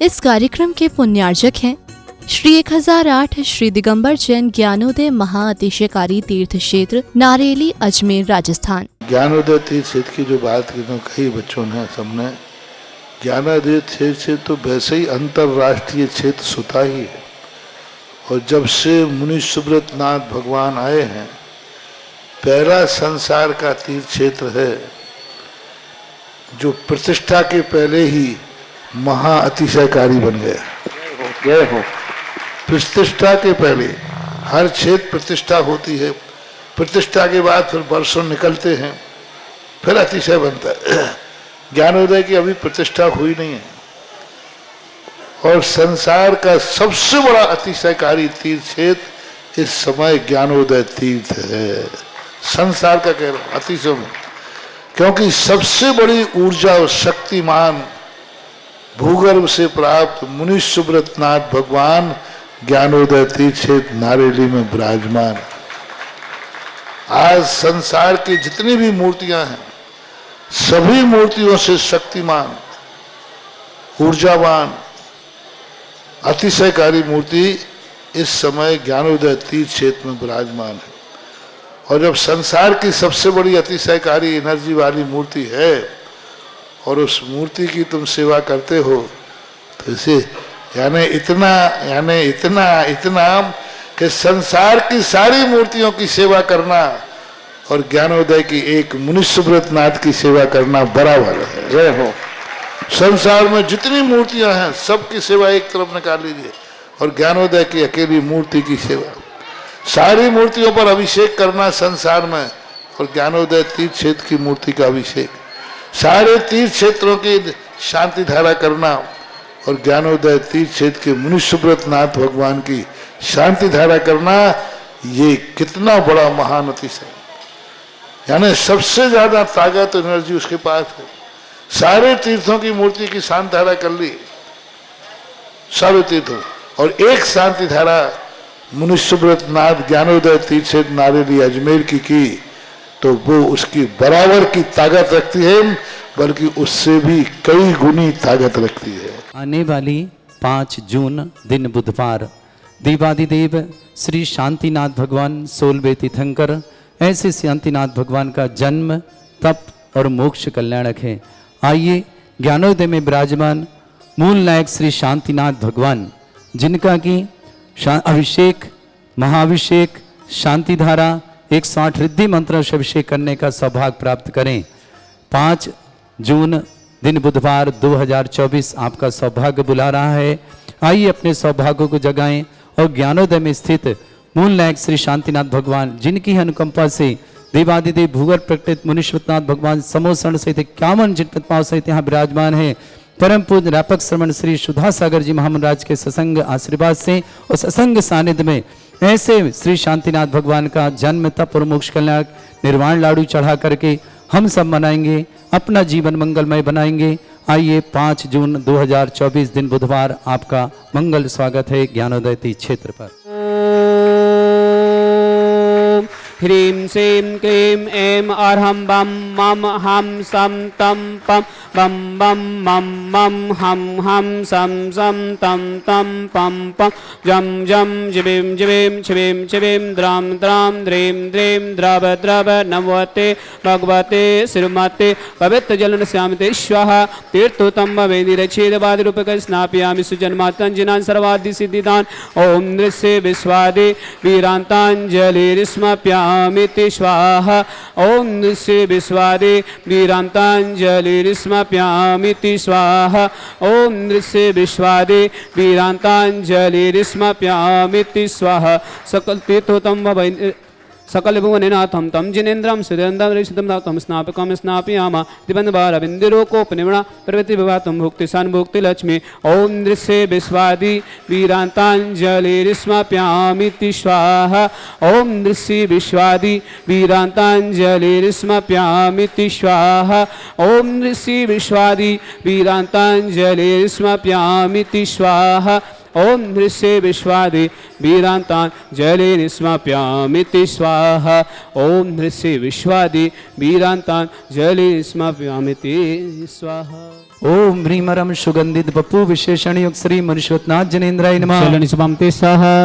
इस कार्यक्रम के पुण्यार्जक हैं श्री 1008 श्री दिगंबर जैन ज्ञानोदय महाअतिशयकारी तीर्थ क्षेत्र नारेली अजमेर राजस्थान। ज्ञानोदय तीर्थ क्षेत्र की जो बात की तो कई बच्चों ने सबने ज्ञानोदय क्षेत्र तो वैसे ही अंतर्राष्ट्रीय क्षेत्र सुता ही है। और जब से मुनि सुब्रत नाथ भगवान आए हैं, पहला संसार का तीर्थ क्षेत्र है जो प्रतिष्ठा के पहले ही महा अतिशयकारी बन गया। जय हो। प्रतिष्ठा के पहले हर क्षेत्र प्रतिष्ठा होती है, प्रतिष्ठा के बाद फिर वर्षों निकलते हैं, फिर अतिशय बनता है। ज्ञानोदय की अभी प्रतिष्ठा हुई नहीं है। और संसार का सबसे बड़ा अतिशयकारी तीर्थ क्षेत्र इस समय ज्ञानोदय तीर्थ है। संसार का कह रहा हूं अतिशय में, क्योंकि सबसे बड़ी ऊर्जा और शक्तिमान भूगर्भ से प्राप्त मुनि सुब्रत नाथ भगवान ज्ञानोदय तीर्थ क्षेत्र नारेली में विराजमान। आज संसार की जितनी भी मूर्तियां हैं, सभी मूर्तियों से शक्तिमान, ऊर्जावान, अतिशयकारी मूर्ति इस समय ज्ञानोदय तीर्थ क्षेत्र में विराजमान है। और जब संसार की सबसे बड़ी अतिशयकारी एनर्जी वाली मूर्ति है और उस मूर्ति की तुम सेवा करते हो, तो इसे यानी इतना कि संसार की सारी मूर्तियों की सेवा करना और ज्ञानोदय की एक मुनि सुब्रत नाथ की सेवा करना बराबर है। जय हो। संसार में जितनी मूर्तियां हैं सबकी सेवा एक तरफ निकाल लीजिए और ज्ञानोदय की अकेली मूर्ति की सेवा। सारी मूर्तियों पर अभिषेक करना संसार में और ज्ञानोदय तीर्थ क्षेत्र की मूर्ति का अभिषेक, सारे तीर्थ क्षेत्रों की शांति धारा करना और ज्ञानोदय तीर्थ क्षेत्र के मुनि सुब्रत नाथ भगवान की शांति धारा करना, ये कितना बड़ा महान अतिशय। यानी सबसे ज्यादा ताकत एनर्जी उसके पास है। सारे तीर्थों की मूर्ति की शांति धारा कर ली, सारे तीर्थों, और एक शांति धारा मुनि सुब्रत नाथ ज्ञानोदय तीर्थ क्षेत्र नारेली अजमेर की तो वो उसकी बराबर की ताकत रखती है, बल्कि उससे भी कई गुनी ताकत रखती है। आने वाली 5 जून दिन बुधवार देवादिदेव श्री शांतिनाथ भगवान 16वें तीर्थंकर ऐसे शांतिनाथ भगवान का जन्म, तप और मोक्ष कल्याणक है। आइए ज्ञानोदय में विराजमान मूल नायक श्री शांतिनाथ भगवान, जिनका की अभिषेक, महाअभिषेक, शांति धारा 108 रिद्धि मंत्रों से अभिषेक करने का सौभाग्य प्राप्त करें। 5 जून दिन बुधवार 2024 आपका सौभाग्य बुला रहा है। आइए अपने सौभाग्यों को जगाएं और ज्ञानोदय में स्थित मूल नायक श्री शांतिनाथ भगवान, जिनकी अनुकंपा से देवादिदेव भूगर्भ प्रकटित मुनिश्वतनाथ भगवान समोसण सहित 51 जिनपद सहित यहाँ विराजमान है। परम पूज्य व्यापक श्रवण श्री सुधा सागर जी महामंडराज के सत्संग आशीर्वाद से और सत्संग सानिध्य में ऐसे श्री शांतिनाथ भगवान का जन्म, तप और मोक्ष कल्याण निर्वाण लाडू चढ़ा करके हम सब मनाएंगे, अपना जीवन मंगलमय बनाएंगे। आइए 5 जून 2024 दिन बुधवार आपका मंगल स्वागत है ज्ञानोदय तीर्थ क्षेत्र पर। ह्रीं श्रीं क्लीं ऐं अर्हं बम मम हम सम तम पम बम बम मम मम हम सम सम तम तम पम पम जम जम जिबिं जिबिं छिबिं छिबिं द्रां द्रां द्रीं द्रीं द्रव द्रव नमोते भगवते श्रीमते पवित्र जलन श्यामते स्वाहा तीर्थोत्तम वेदिरच्छेदवादिरूपक स्नापयामि सुजन्मातंजनान् सर्वादि सिद्धिदान ओम नृस्य विश्वादे वीरांतांजलिर्स्मप्यामिति स्वाहा ओम नृस्य विश्वादे वीरांतांजलिर्स्मप्यामिति स्वाहा ओम नृस्य विश्वादे वीरांतांजलिर्स्मप्यामिति स्वाहा सकल तीर्थोत्तम सकल भुवनेनाथम तम जिनेन्द्रम सुरेन्द्रम तम स्नापकम स्नापयामा दिबंधबार बिंदुरोकोपनिमणा प्रवृत्ति विवातम भुक्ति सन भुक्ति लक्ष्मी ओम नृस्य विश्वादि वीरांतांजलिर्स्मप्यामिति स्वाहा ओम नृस्य विश्वादि वीरांतांजलिर्स्मप्यामिति स्वाहा ओम नृस्य विश्वादि वीरांतांजलिर्स्मप्यामिति स्वाहा ओम नृस्य विश्वादि वीरांतान जलेन स्माप्यामिति स्वाहा ओम नृस्य विश्वादि वीरांतान जलेन स्माप्यामिति स्वाहा ओम ह्रीमरम सुगंधित बपु विशेषण युक्त श्री मनुष्वतनाथ जनेन्द्राय नमः जलन स्वामते स्वाहा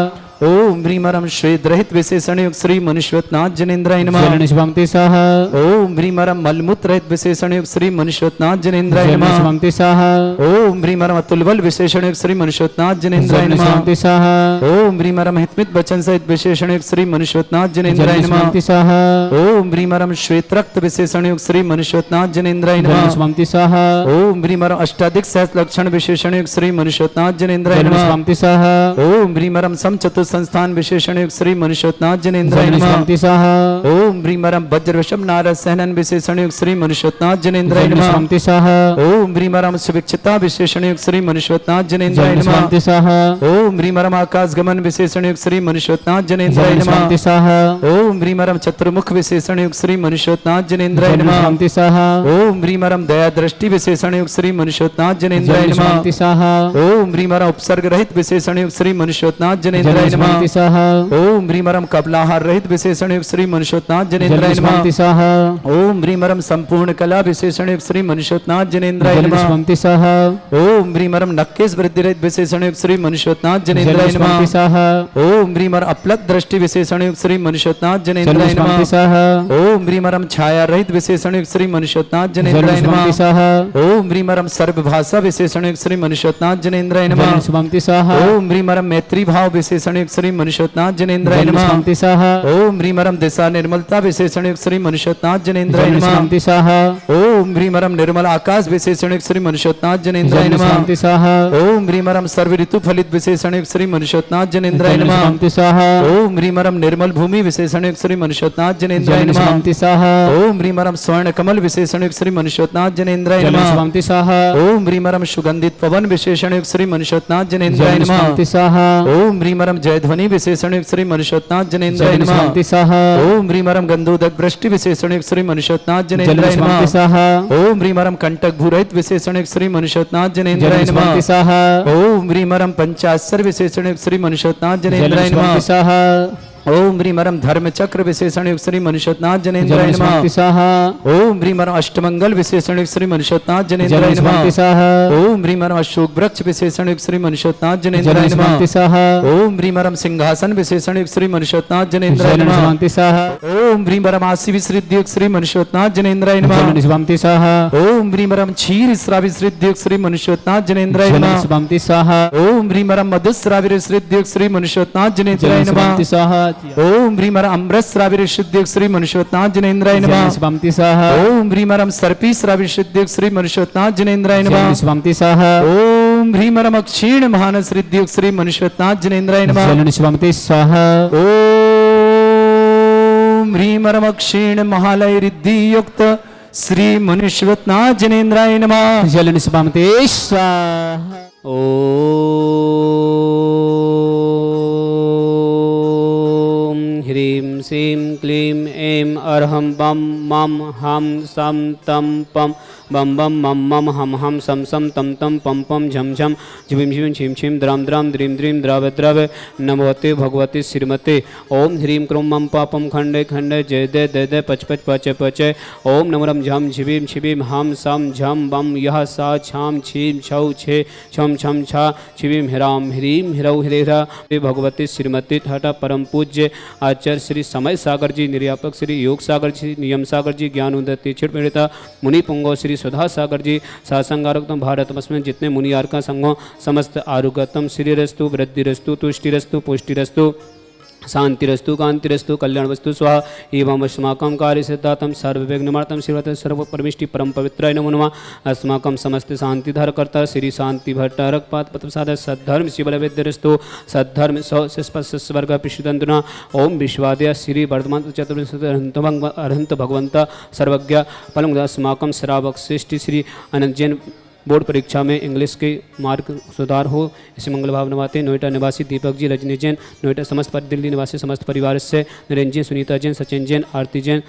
ओम ह्रीमरम श्वेत रहित विशेषण युक्त श्री मनुष्वतनाथ जनेन्द्राय नमः जलन स्वामते स्वाहा ओम ह्रीमरम मलमूत्र रहित विशेषण युक्त श्री मनुष्वतनाथ जनेन्द्राय जलन नमः स्वामते स्वाहा ओम ह्रीमरम अतुलबल विशेषण युक्त श्री मनुष्वतनाथ जनेन्द्राय जलन नमः स्वामते स्वाहा ओम ह्रीमरम हितमित वचन सहित विशेषण युक्त श्री मनुष्वतनाथ जनेन्द्राय जलन नमः स्वामते स्वाहा ओम ह्रीमरम श्वेत रक्त विशेषण युक्त श्री मनुष्वतनाथ जनेन्द्राय जलन नमः स्वामते स्वाहा ओम ह्रीमरम अष्टाधिक सहस्र लक्षण विशेषण युक्त श्री मनुष्वतनाथ जनेन्द्राय जलन नमः स्वामते स्वाहा ओम ह्रीमरम सम चतुर्थ संस्थान विशेषण युक्त श्री मनुष्वतनाथ जनेन्द्राय जलन नमः स्वामते स्वाहा ओम ह्रीमरम वज्रवशम नारद सहनन विशेषण युक्त श्री मनुष्वतनाथ जनेन्द्राय जलन नमः स्वामते स्वाहा ओम ह्रीमरम सुविक्षिता विशेषण युक्त श्री मनुष्वतनाथ जनेन्द्राय जलन नमः स्वामते स्वाहा ओम ह्रीमरम आकाश गमन विशेषण युक्त श्री मनुष्वतनाथ जनेन्द्राय जलन नमः स्वामते स्वाहा ओम ह्रीमरम चतुर्मुख विशेषण युक्त श्री मनुष्वतनाथ जनेन्द्राय जलन नमः स्वामते स्वाहा ओम ह्रीमरम दया दृष्टि विशेषण युक्त श्री मनुष्वतनाथ जनेन्द्राय जलन नमः स्वामते स्वाहा ओम ह्रीमरम उपसर्ग रहित विशेषण युक्त श्री मनुष्वतनाथ जनेन्द्राय जलन नमः स्वामते स्वाहा ओम ह्रीमरम कपलाहार रहित विशेषण युक्त श्री मनुष्वतनाथ जनेन्द्राय जलन नमः स्वामते स्वाहा ओम ह्रीमरम संपूर्ण कला विशेषण युक्त श्री मनुष्वतनाथ जनेन्द्राय जलन नमः स्वामते स्वाहा ओम ह्रीमरम नक्केश वृद्धि रहित विशेषण युक्त श्री मनुष्वतनाथ जनेन्द्राय जलन स्वामते नमः स्वाहा ओम ह्रीमर अपलक दृष्टि विशेषण युक्त श्री मनुष्वतनाथ जनेन्द्राय जलन स्वामते नमः स्वाहा ओम ह्रीमरम छाया रहित विशेषण युक्त श्री मनुष्वतनाथ जलन जनेन्द्राय स्वामते नमः स्वाहा ओम ह्रीमरम सर्वभाषा विशेषण युक्त श्री मनुष्वतनाथ जनेन्द्राय नमः जलन स्वामते स्वाहा ओम ह्रीमरम मैत्री भाव विशेषण युक्त श्री मनुष्वतनाथ जनेन्द्राय जलन नमः स्वामते स्वाहा ओम ह्रीमरम दिशा निर्मलता विशेषण युक्त श्री मनुष्वतनाथ जनेन्द्राय जलन नमः स्वामते स्वाहा ओम ह्रीमरम निर्मल आकाश विशेषण युक्त श्री मनुष्वतनाथ जनेन्द्राय जलन नमः स्वामते स्वाहा ओम ह्रीमरम सर्व ऋतु फलित विशेषण युक्त श्री मनुष्वतनाथ जनेन्द्राय जलन नमः स्वामते स्वाहा ओम ह्रीमरम निर्मल भूमि विशेषण युक्त श्री मनुष्वतनाथ जनेन्द्राय जलन नमः स्वामते स्वाहा ओम ह्रीमरम स्वर्ण कमल विशेषण युक्त श्री मनुष्वतनाथ जनेन्द्राय जलन नमः स्वामते स्वाहा ओम ह्रीमरम सुगंधित पवन विशेषण युक्त श्री मनुष्वतनाथ जनेन्द्राय जलन नमः स्वामते स्वाहा ओम ह्रीमरम जयध्वनि विशेषण युक्त श्री मनुष्वतनाथ जनेन्द्राय जलन नमः स्वामते स्वाहा ओम ह्रीमरम गंधोदक वृष्टि विशेषण युक्त श्री मनुष्वतनाथ जलन जनेन्द्राय स्वामते नमः स्वाहा ओम ह्रीमरम कंटक भूरहित विशेषण युक्त श्री मनुष्वतनाथ जनेन्द्राय जलन नमः स्वामते स्वाहा ओम ह्रीमरम पंचाशर विशेषण युक्त श्री मनुष्वतनाथ जलन जनेन्द्राय नमः स्वामते स्वाहा ओम ह्रीमरम धर्म चक्र विशेषण युक्त श्री मनुष्वतनाथ जनेन्द्राय जलन नमः स्वामते स्वाहा ओम ह्रीमरम अष्टमंगल विशेषण युक्त श्री मनुष्वतनाथ जनेन्द्राय जलन नमः स्वामते स्वाहा ओम ह्रीमरम अशोक वृक्ष विशेषण युक्त श्री मनुष्वतनाथ जनेन्द्राय जलन नमः स्वामते स्वाहा ओम ह्रीमरम सिंहासन विशेषण युक्त श्री मनुष्वतनाथ जनेन्द्राय जलन नमः स्वामते स्वाहा ओम ह्रीमरम आशी विश्रिद्ध युक्त श्री मनुष्वतनाथ जनेन्द्राय नमः जलन स्वामते स्वाहा ओम ह्रीमरम क्षीर श्रावि श्रिद्ध युक्त श्री मनुष्वतनाथ जनेन्द्राय जलन नमः स्वामते स्वाहा ओम ह्रीमरम मधुश्राविर श्रिद्ध युक्त श्री मनुष्वतनाथ जनेन्द्राय जलन नमः स्वामते स्वाहा ओम ह्रीमरम अमृत श्राविर शुद्ध युक्त श्री मनुष्वतनाथ जनेन्द्राय जलन नमः स्वामते स्वाहा ओम ह्रीमरम सर्पी श्राविर शुद्ध युक्त श्री मनुष्वतनाथ जनेन्द्राय जलन नमः स्वामते स्वाहा ओम ह्रीमरम क्षीण महानस श्रिद्ध युक्त श्री मनुष्वतनाथ जनेन्द्राय नमः जलन स्वामते स्वाहा ओम ह्रीमरम क्षीण महालय रिद्धि युक्त श्री मनुष्वतनाथ जनेन्द्राय नमः जलन स्वामते स्वाहा ओम ह्रीं श्रीं क्लीं ऐं अर्हं बम मम हम सम तम पम बम बम मम मम हम सम सम तम तम पम पम झम झम झिम झिम छिम छिम द्राम द्राम द्रीम द्रीम द्रव द्रव नमोते भगवती श्रीमते ओम ह्रीं क्रोम मम पापम खंडे खंडे जय दे दे दे पच पच पचे पचे ओम नमरम झम झिबीम छिबीम हम सम झम बम यह सा छाम छीम छौ छे छम छम छा छिबीम हिराम ह्रीं हिरौ हिरेरा भगवती श्रीमती ठाटा परम पूज्य आचार्य श्री समय सागर जी निर्यापक श्री योग सागर जी नियम सागर जी ज्ञान उदय चिड़मेड़ता मुनि पुंगो श्री सुधा सागर जी सासंगारकतम भारतमस्मिन् जितने मुनि आर्का संघों समस्त आरुगतम श्रीरस्तु वृद्धिरस्तु तुष्टिरस्तु पुष्टिरस्तु शांतिरस्तु कांतिरस्तु कल्याणवस्तु स्वाहा एवं अस्माकं कार्य सिद्धातम सर्वविघ्नमर्तं श्रीवत सर्वपरमिष्टि परम पवित्राय नमो नमः अस्माकं समस्त शांतिधर कर्ता श्री शांति भट्टारक पाद पत्रसाद सद्धर्म शिवल विद्यरस्तु सद्धर्म सौ स्वर्ग पिशुदंतुना ओम विश्वादय श्री वर्धमान चतुर्विंशति अरहंत भगवंत सर्वज्ञ फलम अस्माकं श्रावक श्रेष्ठ श्री अनंत जैन बोर्ड परीक्षा में इंग्लिश के मार्क सुधार हो इसे मंगल भाव नवाते नोएडा निवासी दीपक जी रजनी जैन नोएडा समस्त दिल्ली निवासी समस्त परिवार से नरेंद्र जैन सुनीता जैन सचिन जैन आरती जैन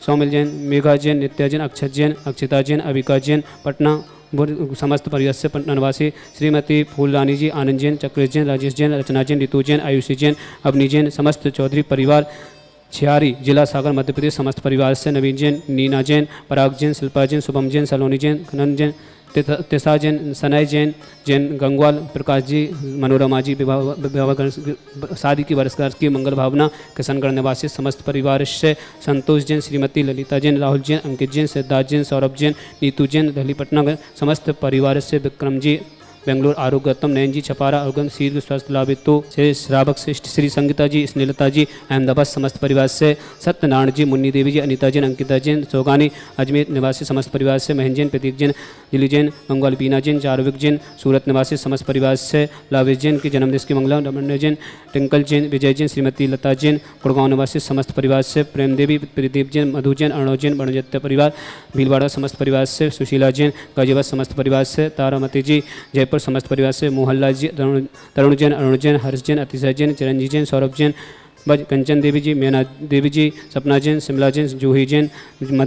सौमिल जैन मेघा जैन नित्या जैन अक्षत जैन अक्षिता जैन अविका जैन पटना समस्त परिवार से पटना निवासी श्रीमती फूलरानी जी, आनंद जैन, चक्रेश जैन, राजेश जैन, रचना जैन, रितु जैन, आयुषी जैन, अवनी जैन, समस्त चौधरी परिवार छियारी, जिला सागर, मध्य प्रदेश, समस्त परिवार से नवीन जैन, नीना जैन, पराग जैन, शिल्पा जैन, शुभम जैन, सलोनी जैन, खनन जैन, तिसा जैन, सनय जैन, जैन गंगवाल, प्रकाश जी, मनोरमा जी, विवाह शादी की वर्षगांठ की मंगल भावना किशनगढ़ निवासी समस्त परिवार से संतोष जैन, श्रीमती ललिता जैन, राहुल जैन, अंकित जैन, सिद्धार्थ जैन, सौरभ जैन, नीतू जैन, दिल्ली पटना समस्त परिवार से विक्रम जी, बेंगलुरु आरोग्यतम, नयन जी, छपारा, अर्गन, शीर्घ स्वास्थ्य लाभितो से श्रावक श्रेष्ठ, श्री संगीता जी, स्नेलता जी, अहमदाबाद समस्त परिवार से सत्यनारायण जी, मुन्नी देवी जी, अनीता जैन, अंकिता जैन, सोगानी, अजमेर निवासी समस्त परिवार से महेंद्र जैन, प्रतीक जैन, जिली जैन, बंगाल बीना जैन, चारविक जैन, सूरत निवासी समस्त परिवार से लावेश जैन की जन्मदिन की मंगला, रमण्य जैन, टिंकल जैन, विजय जैन, श्रीमती लता जैन, गुड़गांव निवासी समस्त परिवार से प्रेम देवी, प्रदीप जैन, मधु जैन, अर्णव जैन, बणजत्य परिवार, भीलवाड़ा समस्त परिवार से सुशीला जैन, गाजियाबाद समस्त परिवार से तारामती जी, जयपुर समस्त परिवार से मोहनलाल जी, तरुण जैन, अरुण जैन, हर्ष जैन, अतिशय जैन, चिरंजीव जैन, सौरभ जैन, बज कंचन देवी जी, मैना देवी जी, सपना जैन, शिमला जैन, जूही जैन,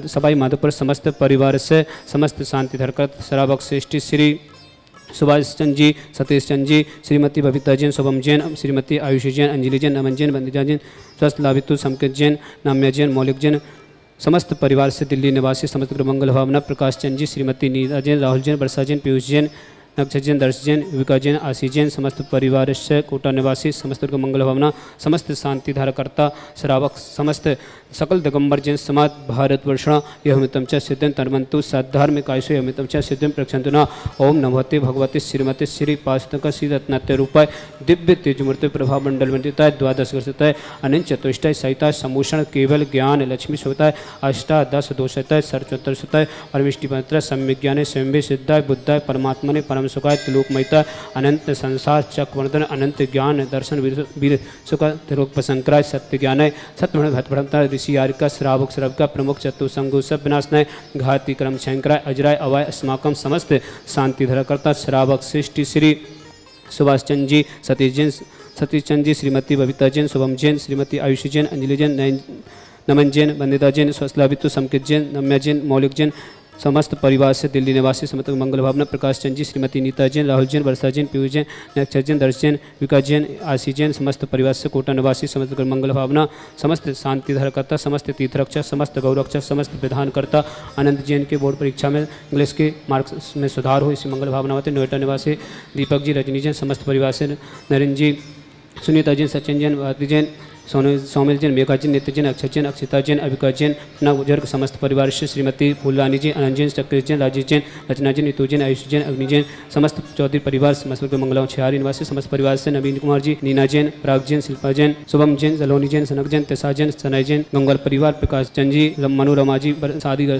सबाई माधोपुर समस्त परिवार से समस्त शांति धरकत श्रावक श्रेष्ठ, श्री सुभाष चंद जी, सतीश चंद जी, श्रीमती बबीता जैन, शुभम जैन, श्रीमती आयुषी जैन, अंजलि जैन, नमन जैन, बंदिजा जैन, स्वस्थ लाभितु, संकेत जैन, नाम्या जैन, मौलिक जैन, समस्त परिवार से दिल्ली निवासी समस्त मंगल भावना प्रकाश चंद जी, श्रीमती नीता जैन, राहुल जैन, वर्षा जैन, पीयूष जैन, नक्षत्र जैन, दर्श जैन, विका जैन, आशीष जैन, समस्त परिवार से कोटा निवासी समस्त मंगल भावना समस्त शांति धारकर्ता श्रावक समस्त सकल दिगंबर जैन समाज भारतवर्षण यहमितम च सिद्धं तन्वन्तु सद्धार्मिक आयुषो यहमितम च सिद्धं प्रक्षन्तु न। ओम नमोते भगवते श्रीमते श्री पाशतक श्री रत्नात्य रूपाय दिव्य तेजमूर्ति प्रभा मंडल मंडिताय द्वादश वर्षताय अनंत चतुष्टय सहिताय समूषण केवल ज्ञान लक्ष्मी सोताय अष्टादश दोषताय सरचोत्तर सुताय परमिष्टिपत्र सम्यक ज्ञाने स्वयं सिद्धाय बुद्धाय परमात्मने परम सुखाय त्रिलोकमयताय अनंत संसार चक्रवर्धन अनंत ज्ञान दर्शन वीर सुख त्रिलोकपसंकराय सत्य ज्ञानाय सत्यमण भटभड़ता ऋषि यारिका श्रावक श्रव का प्रमुख चतुसंगु सब विनाशनाय घाती क्रम शंकराय अजराय अवाय अस्माकम समस्त शांति धरकर्ता श्रावक सृष्टि श्री सुभाष चंद जी, सतीश चंद जी, श्रीमती बबीता जैन, शुभम जैन, श्रीमती आयुषी जैन, अंजलि जैन, नमन जैन, बंदिता जैन, स्वस्लाभितु, संकेत जैन, नम्या जैन, मौलिक जैन, समस्त परिवार से दिल्ली निवासी समस्त मंगल भावना प्रकाश चंद जी, श्रीमती नीता जैन, राहुल जैन, वर्षा जैन, पीयूष जैन, नक्षत्र जैन, दर्श जैन, विकास जैन, आशी जैन, समस्त परिवार से कोटा निवासी समस्त मंगल भावना समस्त शांति धरकर्ता समस्त तीर्थरक्षक समस्त गौरक्षक समस्त विधानकर्ता अनंत जैन के बोर्ड परीक्षा में इंग्लिश के मार्क्स में सुधार हो इसी मंगल भावना होते। नोएडा निवासी दीपक जी, रजनी जैन, समस्त परिवार से नरेंद्र जी, सुनीता जैन, सचिन जैन, भारती जैन, सौमिल जैन, मेघा जैन, नित्य जैन, अक्षय जैन, अक्षिता जैन, अभिका जैन, अपना बुजुर्ग समस्त परिवार से श्रीमती फूलरानी जी, अनंत जैन, चक्रेश जैन, राजेश जैन, रचना जैन, रितु जैन, आयुष जैन, अग्नि जैन, समस्त चौधरी परिवार समस्त मंगलाओं छियारी निवासी समस्त परिवार से नवीन कुमार जी, नीना जैन, पराग जैन, शिल्पा जैन, शुभम जैन, सलोनी जैन, सनक जैन, तिसा जैन, सनय जैन, गंगवाल परिवार प्रकाश चंद जी, मनोरमा जी,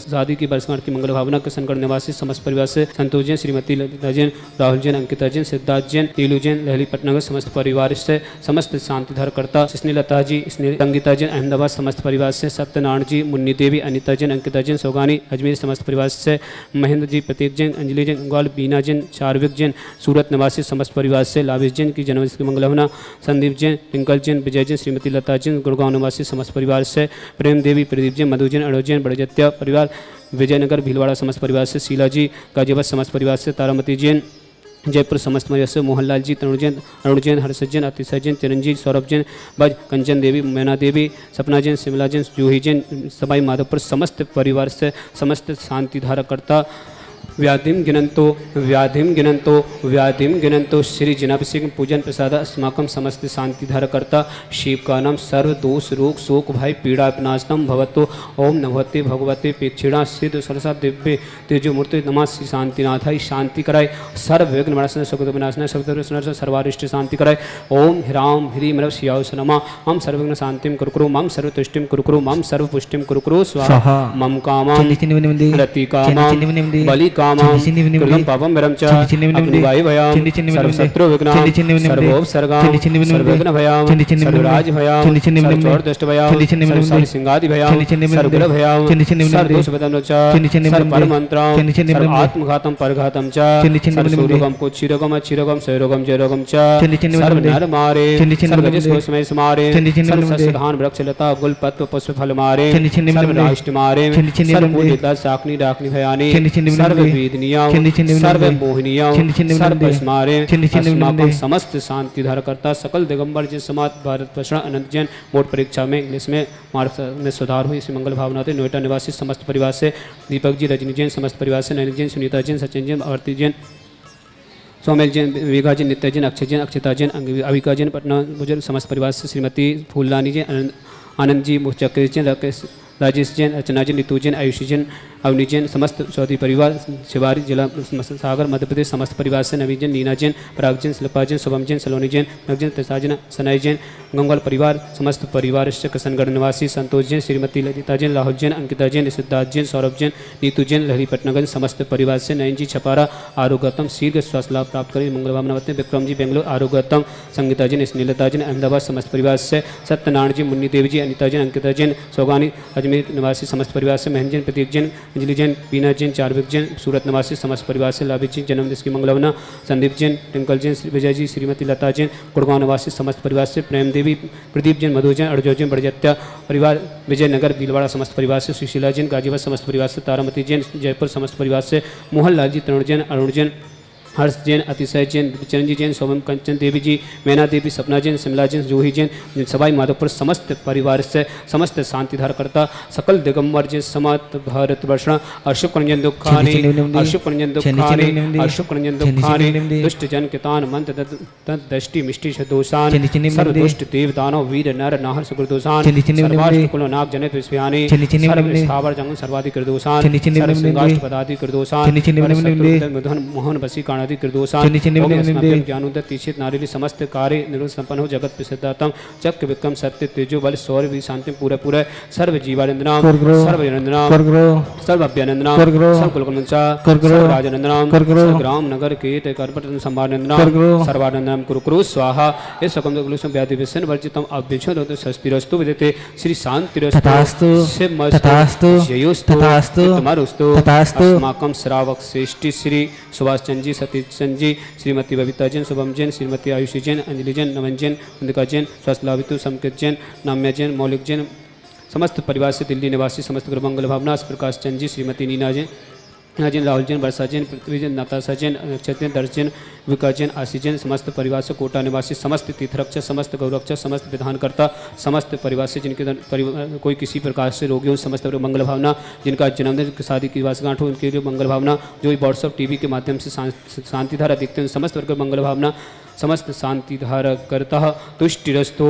शादी की वर्षगांठ की मंगल भावना किशनगढ़ निवासी समस्त परिवार से संतोष जैन, श्रीमती ललिता जैन, राहुल जैन, अंकिता जैन, सिद्धार्थ जैन, नीलू जैन, लहली पटनगर समस्त परिवार से समस्त शांति धरकर्ता स्नेलता जी, संगीता जैन, अहमदाबाद समस्त परिवार से सत्यनारायण जी, मुन्नी देवी, अनीता जैन, अंकिता जैन, सोगानी, अजमेर समस्त परिवार से महेंद्र जी, प्रतीक जैन, अंजलि जैन, गंगवाल बीना जैन, चारविक जैन, सूरत निवासी समस्त परिवार से लावेश जैन की जन्मदिन की मंगल भावना, संदीप जैन, टिंकल जैन, विजय जैन, श्रीमती लता जैन, गुड़गांव निवासी समस्त परिवार से प्रेम देवी, प्रदीप जैन, मधु जैन, अड़ो जैन, बड़जत्या परिवार, विजयनगर भीलवाड़ा समस्त परिवार से शीला जी, गाजियाबाद समस्त परिवार से तारामती जैन, जयपुर समस्त परिवार से मोहनलाल जी, तरुण जैन, अरुण जैन, हर्ष जैन, अतिशय जैन, चिरंजीव, सौरभ जैन, बज कंचन देवी, मैना देवी, सपना जैन, शिमला जैन, जूही जैन, सबाई माधोपुर समस्त परिवार से समस्त शांति धारकर्ता व्याधिम गिनंतो श्री जनाभिषेक पूजन प्रसाद अस्माकं समस्त शांति धारकर्ता शिव का नाम सर्व दोष रोग शोक भय पीड़ा विनाशनम भवतो। ओम नमोते भगवते पेक्षिणा सिद्ध सरसा दिव्य तेजो मूर्ति नमः श्री शांतिनाथाय शांति कराय सर्व विघ्न विनाशन सुख विनाशन सब सर्वारिष्ट शांति कराय। ओम ह्राम ह्रीम रव शिवाय नमः। मम सर्वविघ्न शांतिम कुरुकुरु मम सर्वतुष्टिम कुरुकुरु मम सर्वपुष्टिम कुरुकुरु स्वाहा। मम कामं रति कामं बलि कृतं पापं विरम च अग्निवायु भयं सर्वशत्रु विघ्नं सर्वोपसर्गां सर्वविघ्न भयं सर्वराज भयं सर्वचोर दुष्ट भयं सर्वसिंहादि भयं सर्वगुण भयं सर्वदोषवदन च सर्वपरमन्त्रं सर्वात्मघातं परघातं च सर्वरोगं कुच्छिरोगं अच्छिरोगं क्षयरोगं जयरोगं च सर्वनरमारे सर्वजस्कोशमय समारे सर्वसस्यधान वृक्षलता गुलपत्र पुष्पफल मारे सर्वराष्ट्र मारे सर्वपूजिता शाकनी डाकनी भयानि सर्व सर्ववेदनीयां छिन्न छिन्न विनम्रे सर्वमोहिनीयां छिन्न छिन्न विनम्रे सर्वस्मारे छिन्न छिन्न अस्माकं विनम्रे समस्त शांति धारकर्ता सकल दिगंबर जैन समाज भारत भूषण अनंत जैन बोर्ड परीक्षा में इंग्लिश में मार्क्स में सुधार हुई। इसी मंगल भावना से नोएडा निवासी समस्त परिवार से दीपक जी, रजनी जैन समस्त परिवार से, नैनी जैन, सुनीता जैन, सचिन जैन, आरती जैन, सोमेल जैन, विवेका जैन, नित्य जैन, अक्षय जैन, अक्षिता जैन, अविका जैन, पटना बुजुर्ग समस्त परिवार से श्रीमती फूलरानी जैन, आनंद जी, मुचक्र जैन, राजेश जैन, अर्चना जैन, नीतू जैन, आयुषी जैन, अवनी जैन, समस्त चौधरी परिवार, शिवारी जिला सागर मध्य प्रदेश समस्त परिवार से, नवीन जैन, नीना जैन, पराग जैन, शिल्पा जैन, शुभम जैन, सलोनी जैन, नगजैन, प्रसाद जैन, सनाई जैन, गंगवाल परिवार समस्त परिवार, किशनगढ़ निवासी संतोष जैन, श्रीमती ललिता जैन, राहुल जैन, अंकिता जैन, सिद्धार्थ जैन, सौरभ जैन, नीतू जैन, लहरी पटनागंज समस्त परिवार से, नयन जी छपारा, आरोग्यतम शीघ्र स्वास्थ्य लाभ प्राप्त करें मंगल भावना बताते, विक्रम जी बेंगलोर आरोग्यतम, संगीता जैन, स्नेलता जैन, अहमदाबाद समस्त परिवार से, सत्यनारायण जी, मुन्नी देवी जी, अनिता जैन, अंकिता जैन, सौगानी अजमेर निवासी समस्त परिवार से, महन जैन, प्रतीक जैन, अंजलि जैन, बीना जैन, चारविक जैन, सूरत निवासी समस्त परिवार से, लाभित जी जन्मदिन की मंगलवना, संदीप जैन, ट्विंकल जैन, विजय जी, श्रीमती लता जैन, गुड़गांव निवासी समस्त परिवार से, प्रेम देवी, प्रदीप जैन, मधु जैन, अर्जो जैन, बड़जत्या परिवार, विजयनगर भीलवाड़ा समस्त परिवार से, सुशीला जैन, गाजीपुर समस्त परिवार से, तारामती जैन, जयपुर समस्त परिवार से, मोहन लाल जी, तरुण जैन, अरुण जैन, हर्ष जैन, अतिशय जैन, चिरंजी जैन, सोमम कंचन देवी जी, मैना देवी, सपना जैन, शिमला जैन, जूही जैन, सवाई माधोपुर समस्त परिवार से, समस्त शांतिधार करता सकल दिगंबर जैन समात भारत वर्षण अशुभ रंजन दुखानी, अशुभ रंजन दुखानी, अशुभ रंजन दुखानी, दुष्ट जन कितान मंत दृष्टि मिष्टि दोषान, सर्व दुष्ट देव दानव वीर नर नाहर सुग्र दोषान, सर्वाष्ट कुल नाग जनित विश्व्यानि, सर्व स्थावर जंगम सर्वाधिक दोषान, सर्व सिंगाष्ट पदाधिक दोषान, मधुन मोहन वसी काणादि कृदोषान, ज्ञानोदय तीक्षित नारीली समस्त कार्य निरुद्ध संपन्न हो जगत प्रसिद्धातम चक्र विक्रम सत्य तेजो बल शौर्य भी शांति पूरे पूरे सर्व जीवानंदनाम सर्व जनंदनाम सर्व अभ्यानंदनाम सर्व कुलकुलंचा सर्व राजनंदनाम सर्व ग्राम नगर कीर्त कर्पट संभानंदनाम सर्वानंदनाम कुरु कुरु स्वाहा इस सकम कुलुषम व्याधि व्यसन वर्जितम अभ्यक्षोदो स्वस्तिरस्तु विदते श्री शांतिरस्तु तथास्तु तथास्तु जयोस्तु तथास्तु तमरुस्तु तथास्तु अस्माकं श्रावक श्रेष्ठी श्री सुभाष चंद्र जी, सतीश चंद जी, श्रीमती बबीता जैन, शुभम जैन, श्रीमती आयुषी जैन, अंजलि जैन, नमन जैन, वंदिका जैन, स्वास्थ्यलाभितु संकेत जैन, नाम्या जैन, मौलिक जैन, समस्त परिवार से दिल्ली निवासी समस्त गुरु मंगल भावना, प्रकाश चंद जी, श्रीमती नीना जैन, जैन, राहुल जैन, वर्षा जैन, पृथ्वी जैन, नताशा जैन, अक्षत जैन, दर्श जैन, विकास जैन, आशी जैन, समस्त परिवार से कोटा निवासी समस्त तीर्थरक्षक, समस्त गौरक्षक, समस्त विधानकर्ता, समस्त परिवार से जिनके कोई किसी प्रकार से रोगी हो समस्त मंगल भावना, जिनका जन्मदिन शादी की वर्षगांठ हो उनके लिए मंगल भावना, जो व्हाट्सअप टीवी के माध्यम से शांतिधारा देखते हैं समस्त वर्ग मंगल भावना, समस्त शांतिधारा करता तुष्टिरस्तो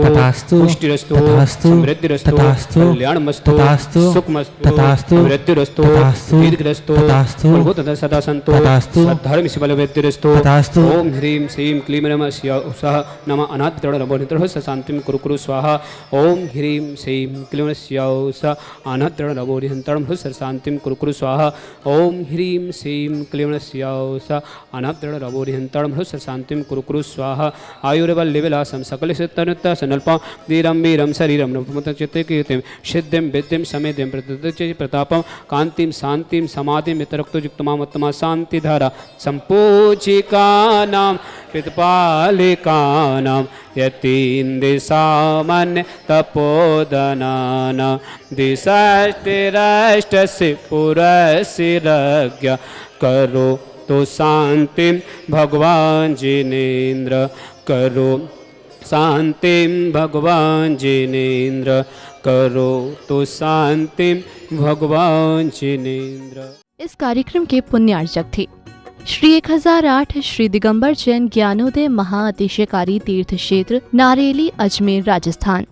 पुष्टिरस्तो समृद्धिरस्तो कल्याणमस्तो सुखमस्तो वृद्धिरस्तो दीर्घरस्तो प्रभुत सदा संतो धर्म शिवलवेद्यरस्तो ओम ह्रीं श्रीं क्लीं नमः स्याः नमः अनात्तरण नमोनित्र शांतिं कुरु कुरु स्वाहा ओम ह्रीं श्रीं क्लीं स्याः अनात्तरण नमोनित्र शांतिं कुरु कुरु स्वाहा ओम ह्रीं श्रीं क्लीं स्याः अनात्तरण नमोनित्र शांतिं कुरु कुरु स्वाहा आयुर्वल्लिविलासं सकल सिद्धनुत्ता सनल्पा धीरं वीरं शरीरं नपुमतचित्ते कीर्तिं सिद्धिं विद्धिं समेधिं प्रतचित् प्रतापं कान्तिं शान्तिं समाधिं मित्रक्तयुक्तमामत्तमा शान्तिधारा सम्पूजिकानां पितपालिकानां यतीन्द्रिसामान्य तपोदनानां दिशाष्टिराष्टस्य पुरसिरज्ञ करो तो शांतिं भगवान जिनेन्द्र करो शांतिं भगवान जिनेन्द्र करो तो शांतिं भगवान जिनेन्द्र। इस कार्यक्रम के पुण्यार्चक थे श्री 1008 श्री दिगंबर जैन ज्ञानोदय महाअतिशयकारी तीर्थ क्षेत्र नारेली अजमेर राजस्थान।